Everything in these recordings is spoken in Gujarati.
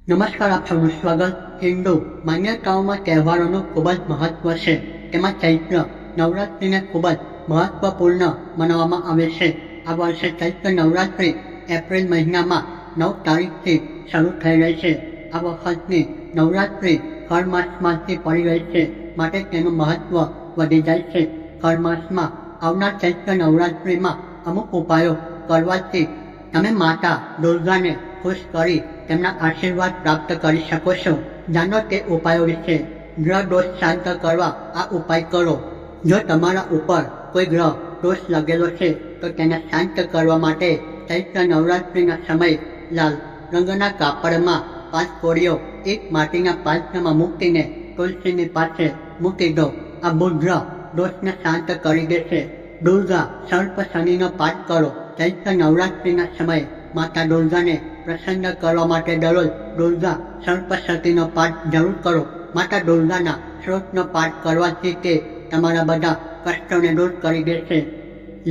નમસ્કાર, આપ સૌનું સ્વાગત. હિન્દુ માન્યતાઓમાં તહેવારોનું ખૂબ જ મહત્વ છે. તેમાં ચૈત્ર નવરાત્રિને ખૂબ જ મહત્વપૂર્ણ મનાવવામાં આવે છે. આ વર્ષે ચૈત્ર નવરાત્રિ એપ્રિલ મહિનામાં 9 તારીખથી શરૂ થઈ રહી છે. આ વખતની નવરાત્રિ ખર માસમાંથી પડી રહી છે, માટે તેનું મહત્વ વધી જાય છે. ખર માસમાં આવનાર ચૈત્ર નવરાત્રિમાં અમુક ઉપાયો કરવાથી તમે માતા દુર્ગાને ખુશ કરી તેમના આશીર્વાદ પ્રાપ્ત કરી શકો છો. જાણો તે ઉપાયો વિશે. ગ્રહ દોષ શાંત કરવા આ ઉપાય કરો. જો તમારા ઉપર કોઈ ગ્રહ દોષ લાગેલો છે તો તેને શાંત કરવા માટે ચૈત્ર નવરાત્રિના સમયે લાલ રંગના કાપડમાં 5 કોળીઓ એક માટીના પાત્રમાં મૂકીને તુલસીની પાસે મૂકી દો. આ બુધ ગ્રહ દોષને શાંત કરી દેશે. દુર્ગા સર્પ શનિનો પાઠ કરો. ચૈત્ર નવરાત્રિના સમયે માતા દુર્ગાને પ્રસન્ન કરવા માટે દરરોજ દુર્ગા સપ્તશતીનો પાઠ જરૂર કરો. માતા દુર્ગાના શ્લોકનો પાઠ કરવાથી તે તમારા બધા કષ્ટોને દૂર કરી દેશે.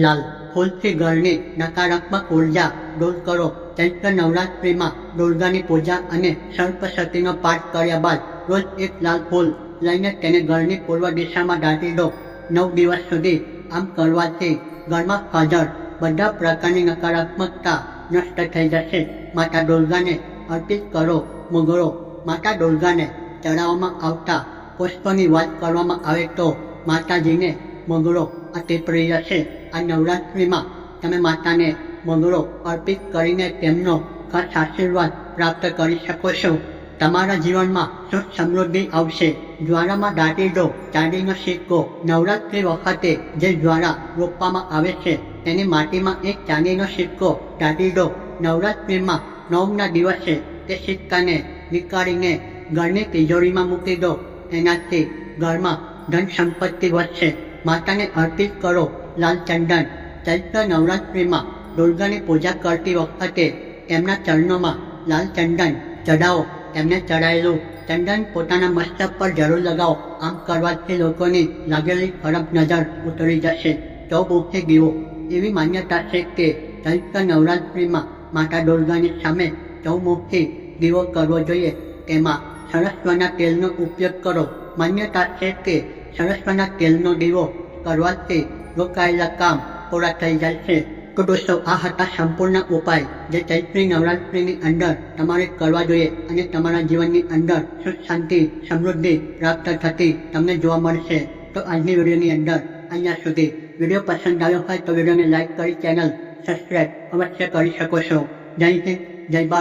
લાલ ફૂલથી ઘરની નકારાત્મક ઉર્જા દૂર કરો. ચૈત્ર નવરાત્રિમાં દુર્ગાની પૂજા અને સપ્તશતીનો પાઠ કર્યા બાદ રોજ એક લાલ ફૂલ લઈને તેને ઘરની પૂર્વ દિશામાં દાટી દો. 9 દિવસ સુધી આમ કરવાથી ઘરમાં હાજર બધા પ્રકારની નકારાત્મકતા નષ્ટ થઈ જશે. માતા દુર્ગાને અર્પિત કરો મોગરો. માતા દુર્ગાને ચડાવવામાં આવતા પુષ્પની વાત કરવામાં આવે તો માતાજીને મોગરો અતિ પ્રિય છે. આ નવરાત્રિમાં તમે માતાને મોગરો અર્પિત કરીને તેમનો ખાસ આશીર્વાદ પ્રાપ્ત કરી શકો છો. તમારા જીવનમાં સુખ સમૃદ્ધિ આવશે. જ્વાળામાં દાટી દો ચાંદીનો સિક્કો. નવરાત્રિ વખતે જે જ્વાળા રોપવામાં આવે છે તેની માટીમાં એક ચાંદીનો સિક્કો દાટી દો. નવરાત્રિમાં 9ના દિવસે તે સિક્કાને નીકાળીને ઘરની તિજોરીમાં મૂકી દો. એનાથી ઘરમાં ધન સંપત્તિ વધશે. માતાને અર્પિત કરો લાલ ચંદન. ચૈત્ર નવરાત્રિમાં દુર્ગાની પૂજા કરતી વખતે તેમના ચરણોમાં લાલ ચંદન ચઢાવો. તેમને ચડાયેલું ચંદન પોતાના મસ્તક પર જરૂર લગાવો. આમ કરવાથી લોકોની લાગેલી ખરાબ નજર ઉતરી જશે. ચૌમુખી દીવો. એવી માન્યતા છે કે ચૈત્ર નવરાત્રિમાં માતા દુર્ગાની સામે ચૌમુખી દીવો કરવો જોઈએ. તેમાં સરસવના તેલનો ઉપયોગ કરો. માન્યતા છે કે સરસવના તેલનો દીવો કરવાથી રોકાયેલા કામ પૂરા થઈ જાય છે. તો દોસ્તો, આ હતા સંપૂર્ણ ઉપાય જે ચૈત્રી નવરાત્રિની અંદર તમારે કરવા જોઈએ અને તમારા જીવનની અંદર સુખ શાંતિ સમૃદ્ધિ પ્રાપ્ત થતી તમને જોવા મળશે. તો આજની વિડીયોની અંદર અહીંયા સુધી. વિડીયો પસંદ આવ્યો હોય તો વિડીયોને લાઈક કરી ચેનલ સબસ્ક્રાઈબ અવશ્ય કરી શકો છો. જય હિન્દ, જય ભારત.